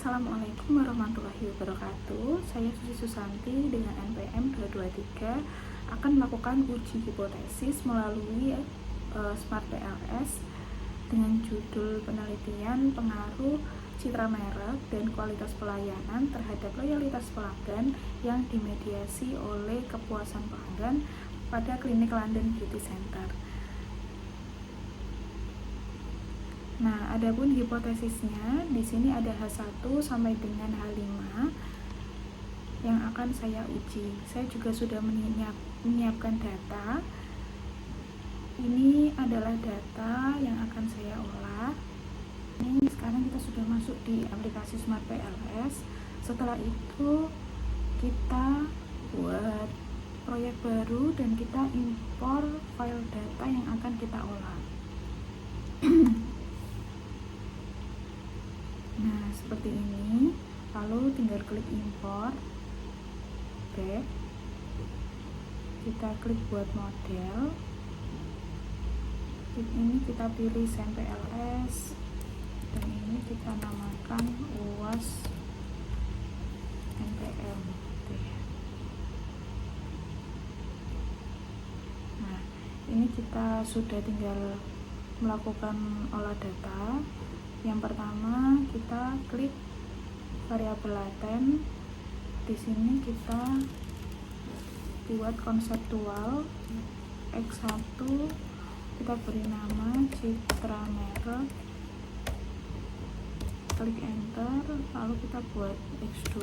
Assalamualaikum warahmatullahi wabarakatuh. Saya Susi Susanti dengan NPM 223 akan melakukan uji hipotesis melalui Smart PLS dengan judul penelitian pengaruh citra merek dan kualitas pelayanan terhadap loyalitas pelanggan yang dimediasi oleh kepuasan pelanggan pada klinik London Beauty Center. Nah, adapun hipotesisnya di sini ada H1 sampai dengan H5 yang akan saya uji. Saya juga sudah menyiapkan data. Ini adalah data yang akan saya olah. Ini sekarang kita sudah masuk di aplikasi Smart PLS. Setelah itu kita buat proyek baru dan kita impor file data yang akan kita olah. Nah, seperti ini. Lalu tinggal klik impor, back, kita klik buat model. Ini kita pilih SMPLS dan ini kita namakan UAS NPM. Nah, ini kita sudah tinggal melakukan olah data. Yang pertama kita klik variabel laten. Di sini kita buat konseptual X1, kita beri nama citra merek, klik enter, lalu kita buat X2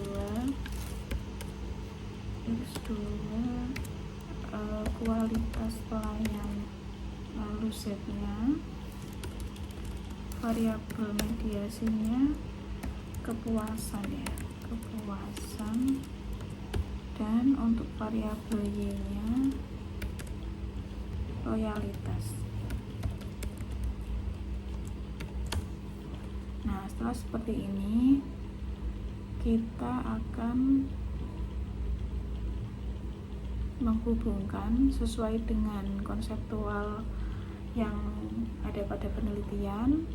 kualitas pelayanan, lalu Z-nya, variabel mediasinya kepuasan dan untuk variabel Y-nya loyalitas. Nah, setelah seperti ini kita akan menghubungkan sesuai dengan konseptual yang ada pada penelitian.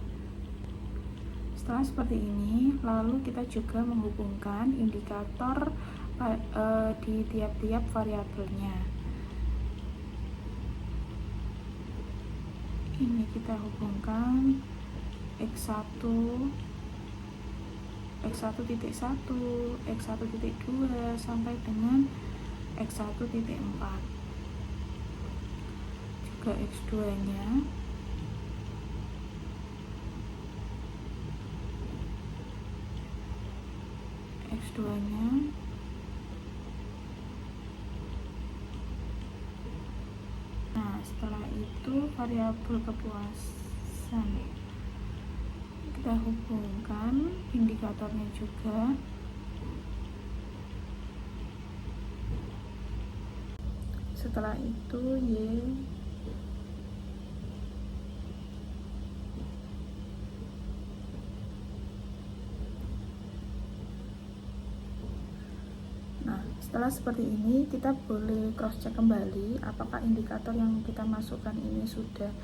Setelah seperti ini, lalu kita juga menghubungkan indikator di tiap-tiap variabelnya. Ini kita hubungkan X1, X1.1, X1.2 sampai dengan X1.4. Juga X2-nya. X2-nya. Nah, setelah itu variabel kepuasan kita hubungkan indikatornya juga. Setelah itu Y. Setelah seperti ini, kita boleh cross check kembali apakah indikator yang kita masukkan ini sudah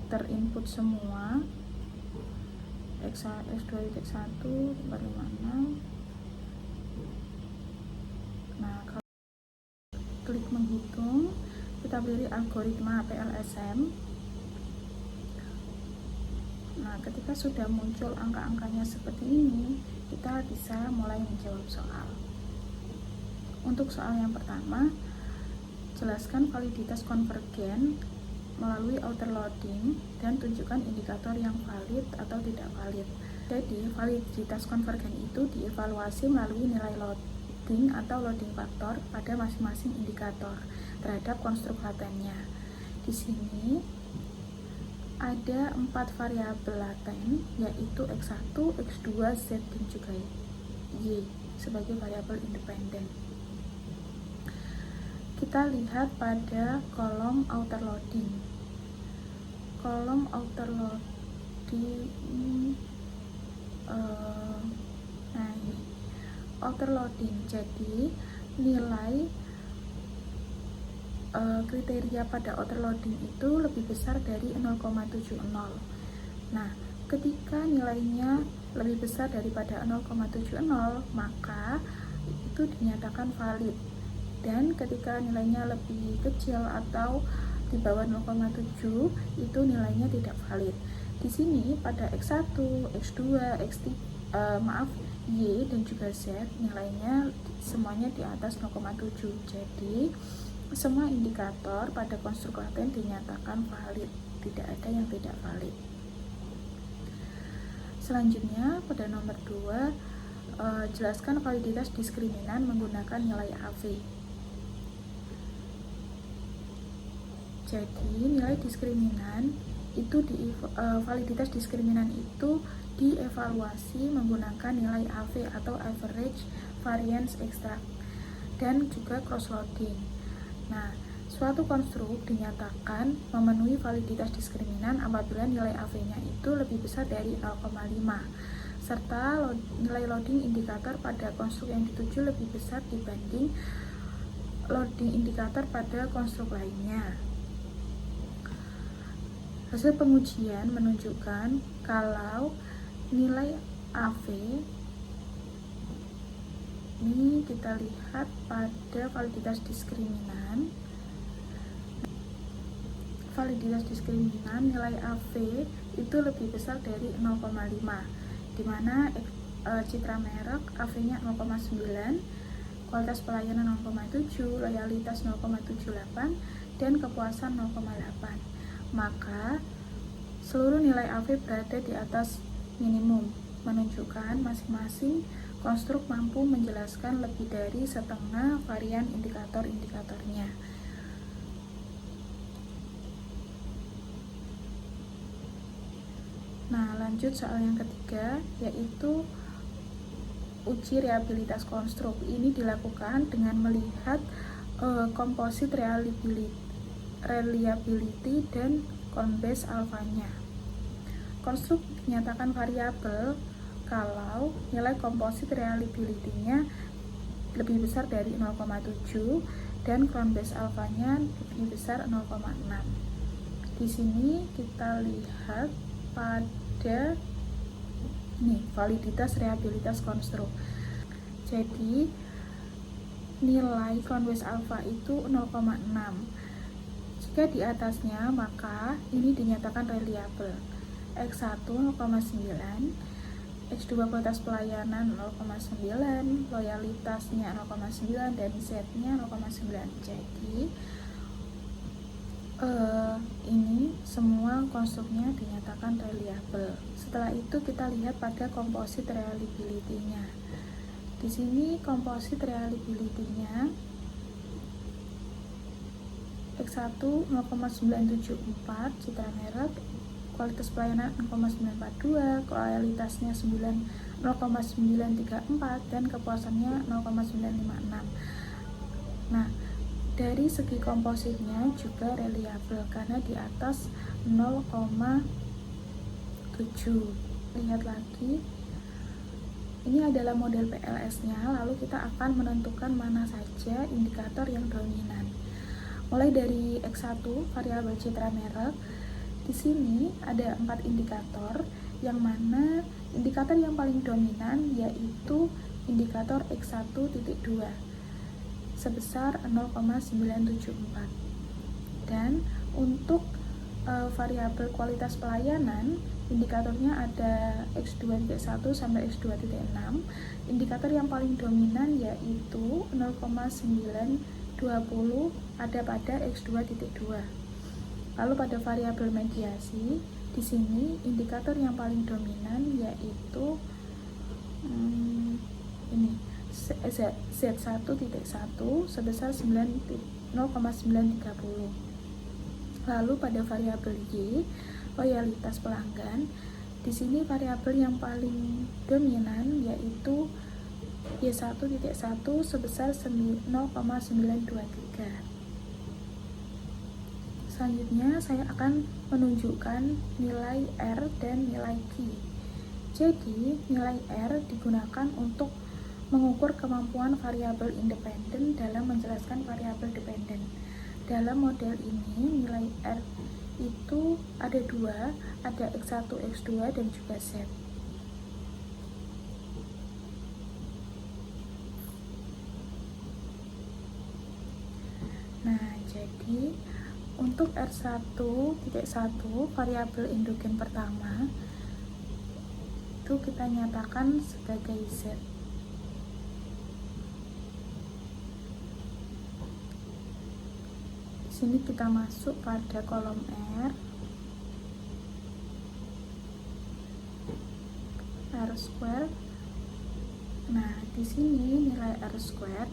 terinput semua. X2.1 bagaimana? Nah, kalau klik menghitung, kita pilih algoritma PLSM. Nah, ketika sudah muncul angka-angkanya seperti ini, kita bisa mulai menjawab soal. Untuk soal yang pertama, jelaskan validitas konvergen melalui outer loading dan tunjukkan indikator yang valid atau tidak valid. Jadi, validitas konvergen itu dievaluasi melalui nilai loading atau loading faktor pada masing-masing indikator terhadap konstruk latennya. Di sini ada 4 variabel laten, yaitu X1, X2, Z, dan juga Y sebagai variabel independen. Kita lihat pada kolom outer loading. Kolom outer loading ini outer loading. Jadi nilai kriteria pada outer loading itu lebih besar dari 0,70. Nah, ketika nilainya lebih besar daripada 0,70, maka itu dinyatakan valid. Dan ketika nilainya lebih kecil atau di bawah 0,7, itu nilainya tidak valid. Di sini pada X1, X2, Y dan juga Z nilainya semuanya di atas 0,7. Jadi semua indikator pada konstruk laten dinyatakan valid, tidak ada yang tidak valid. Selanjutnya pada nomor 2, jelaskan validitas diskriminan menggunakan nilai AV. Jadi nilai diskriminan itu validitas diskriminan itu dievaluasi menggunakan nilai AV atau average variance extract dan juga cross loading. Nah, suatu konstruk dinyatakan memenuhi validitas diskriminan apabila nilai AV-nya itu lebih besar dari 0,5 serta nilai loading indikator pada konstruk yang dituju lebih besar dibanding loading indikator pada konstruk lainnya. Hasil pengujian menunjukkan kalau nilai AV ini kita lihat pada validitas diskriminan. Validitas diskriminan nilai AV itu lebih besar dari 0,5, di mana citra merek AV-nya 0,9, kualitas pelayanan 0,7, loyalitas 0,78, dan kepuasan 0,8. Maka seluruh nilai AV berada di atas minimum, menunjukkan masing-masing konstruk mampu menjelaskan lebih dari setengah varian indikator-indikatornya. Nah, lanjut soal yang ketiga, yaitu uji reliabilitas konstruk. Ini dilakukan dengan melihat composite reliability dan count base alfanya. Konstruk dinyatakan variabel kalau nilai composite reliability-nya lebih besar dari 0,7 dan count base alfanya lebih besar 0,6. Di sini kita lihat pada ini validitas reliabilitas konstruk. Jadi nilai count base alpha itu 0,6. Jika di atasnya maka ini dinyatakan reliable. X1 0,9, X2 kualitas pelayanan 0,9, loyalitasnya 0,9 dan Z-nya 0,9. Jadi ini semua konstruknya dinyatakan reliable. Setelah itu kita lihat pada composite reliability-nya. Di sini composite reliability-nya X1 0,974 citra merek, kualitas pelayanan 0,942, loyalitasnya 0,934 dan kepuasannya 0,956. Nah, dari segi kompositnya juga reliable karena di atas 0,7. Lihat lagi, ini adalah model PLS-nya, lalu kita akan menentukan mana saja indikator yang dominan. Mulai dari X1 variabel citra merek. Di sini ada 4 indikator, yang mana indikator yang paling dominan yaitu indikator X1.2 sebesar 0,974. Dan untuk variabel kualitas pelayanan, indikatornya ada X2.1 sampai X2.6. Indikator yang paling dominan yaitu 0,920 ada pada X2.2. Lalu pada variabel mediasi, di sini indikator yang paling dominan yaitu ini Z1.1 sebesar 0,930. Lalu pada variabel Y, loyalitas pelanggan, di sini variabel yang paling dominan yaitu Y1.1 sebesar 0,923. Selanjutnya saya akan menunjukkan nilai R dan nilai Q. Jadi nilai R digunakan untuk mengukur kemampuan variabel independen dalam menjelaskan variabel dependen. Dalam model ini nilai R itu ada dua, ada X1, X2 dan juga Z. jadi untuk R1.1 variabel endogen pertama itu kita nyatakan sebagai Z. Di sini kita masuk pada kolom R square. Nah, di sini nilai R square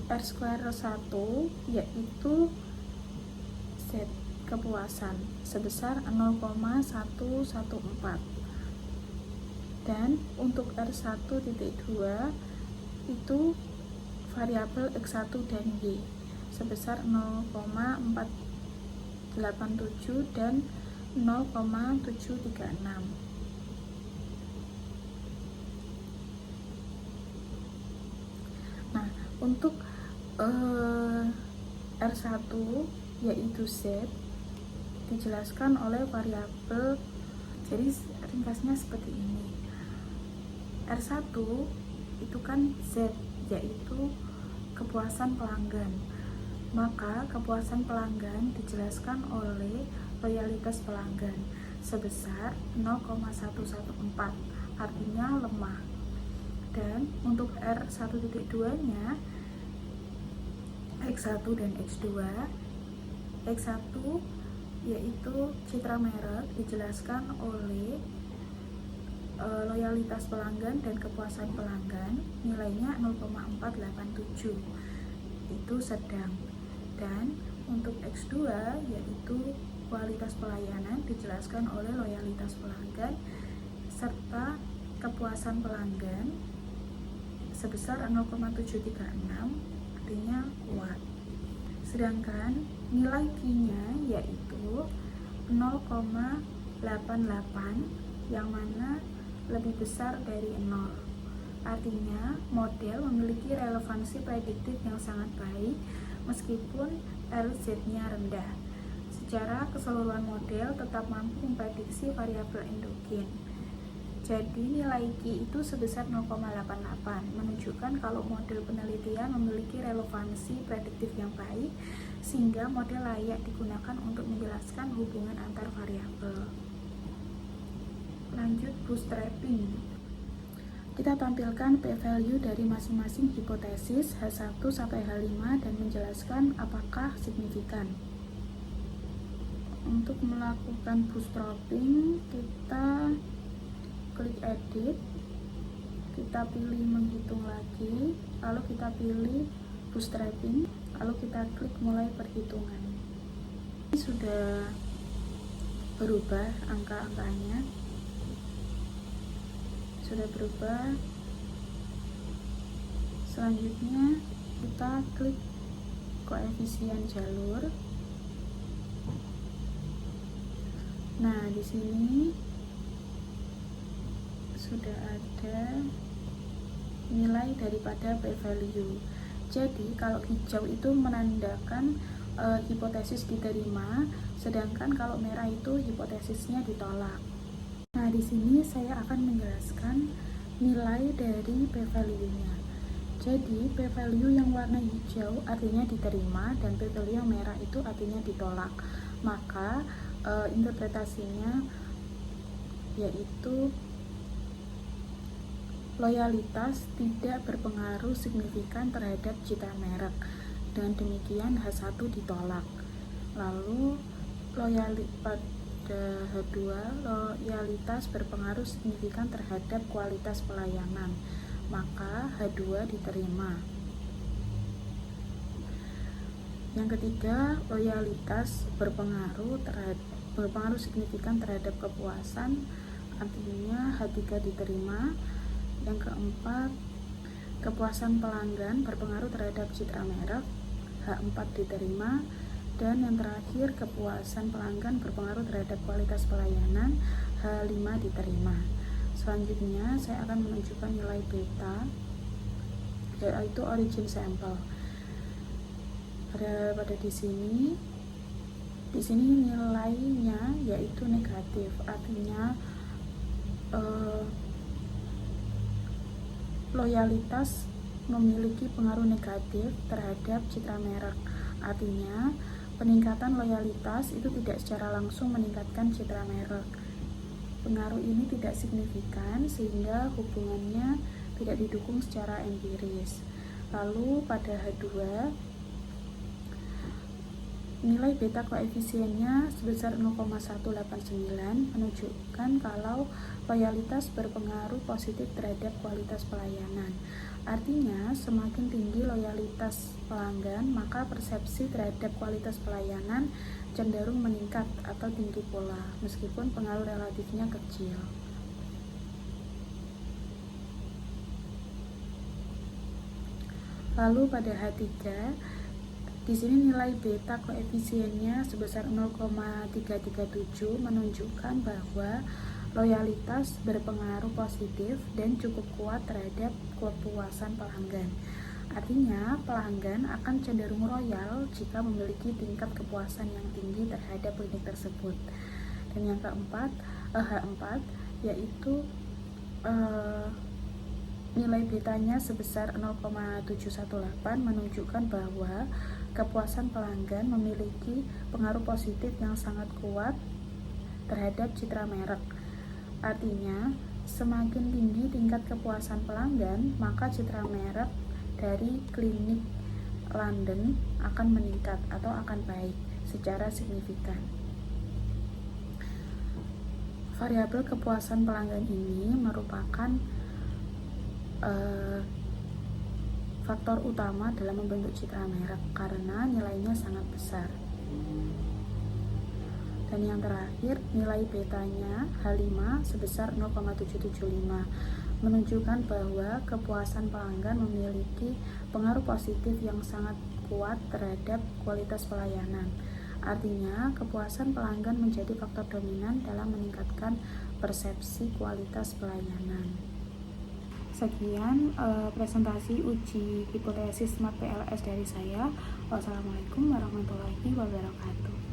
1 yaitu Z kepuasan sebesar 0,114. Dan untuk R1.2 itu variabel X1 dan Y sebesar 0,487 dan 0,736. Nah, untuk R1 yaitu Z dijelaskan oleh variabel, jadi ringkasnya seperti ini. R1 itu kan Z, yaitu kepuasan pelanggan. Maka kepuasan pelanggan dijelaskan oleh loyalitas pelanggan sebesar 0,114, artinya lemah. Dan untuk R1.2 nya X1 dan X2, X1 yaitu citra merek dijelaskan oleh loyalitas pelanggan dan kepuasan pelanggan, nilainya 0,487, itu sedang. Dan untuk X2 yaitu kualitas pelayanan dijelaskan oleh loyalitas pelanggan serta kepuasan pelanggan sebesar 0,736, artinya kuat. Sedangkan nilai Q-nya yaitu 0,88, yang mana lebih besar dari 0. Artinya model memiliki relevansi prediktif yang sangat baik meskipun LZ-nya rendah. Secara keseluruhan model tetap mampu memprediksi variabel endogen. Jadi nilai Q itu sebesar 0,88, menunjukkan kalau model penelitian memiliki relevansi prediktif yang baik sehingga model layak digunakan untuk menjelaskan hubungan antar variabel. Lanjut bootstrapping. Kita tampilkan p-value dari masing-masing hipotesis H1 sampai H5 dan menjelaskan apakah signifikan. Untuk melakukan bootstrapping, kita klik edit, kita pilih menghitung lagi, lalu kita pilih bootstrapping, lalu kita klik mulai perhitungan. Ini sudah berubah angka-angkanya, sudah berubah. Selanjutnya kita klik koefisien jalur. Nah, di sini sudah ada nilai daripada p-value. Jadi kalau hijau itu menandakan hipotesis diterima, sedangkan kalau merah itu hipotesisnya ditolak. Nah, di sini saya akan menjelaskan nilai dari p-value-nya. Jadi p-value yang warna hijau artinya diterima dan p-value yang merah itu artinya ditolak. Maka interpretasinya yaitu loyalitas tidak berpengaruh signifikan terhadap citra merek. Dengan demikian H1 ditolak. Lalu pada H2 loyalitas berpengaruh signifikan terhadap kualitas pelayanan, maka H2 diterima. Yang ketiga, loyalitas berpengaruh signifikan terhadap kepuasan, artinya H3 diterima. Yang keempat, kepuasan pelanggan berpengaruh terhadap citra merek, H4 diterima. Dan yang terakhir, kepuasan pelanggan berpengaruh terhadap kualitas pelayanan, H5 diterima. Selanjutnya saya akan menunjukkan nilai beta, yaitu origin sample. Pada di sini nilainya yaitu negatif, artinya loyalitas memiliki pengaruh negatif terhadap citra merek. Artinya, peningkatan loyalitas itu tidak secara langsung meningkatkan citra merek. Pengaruh ini tidak signifikan sehingga hubungannya tidak didukung secara empiris. Lalu pada H2, nilai beta koefisiennya sebesar 0,189 menunjukkan kalau loyalitas berpengaruh positif terhadap kualitas pelayanan. Artinya, semakin tinggi loyalitas pelanggan, maka persepsi terhadap kualitas pelayanan cenderung meningkat atau tinggi pula, meskipun pengaruh relatifnya kecil. Lalu pada H3, di sini nilai beta koefisiennya sebesar 0,337 menunjukkan bahwa loyalitas berpengaruh positif dan cukup kuat terhadap kepuasan pelanggan. Artinya, pelanggan akan cenderung loyal jika memiliki tingkat kepuasan yang tinggi terhadap klinik tersebut. Dan yang keempat, H4, yaitu nilai betanya sebesar 0,718 menunjukkan bahwa kepuasan pelanggan memiliki pengaruh positif yang sangat kuat terhadap citra merek. Artinya, semakin tinggi tingkat kepuasan pelanggan, maka citra merek dari klinik London akan meningkat atau akan baik secara signifikan. Variabel kepuasan pelanggan ini merupakan faktor utama dalam membentuk citra merek karena nilainya sangat besar. Dan yang terakhir, nilai betanya H5 sebesar 0,775 menunjukkan bahwa kepuasan pelanggan memiliki pengaruh positif yang sangat kuat terhadap kualitas pelayanan. Artinya, kepuasan pelanggan menjadi faktor dominan dalam meningkatkan persepsi kualitas pelayanan. Sekian presentasi uji hipotesis SMART PLS dari saya. Wassalamualaikum warahmatullahi wabarakatuh.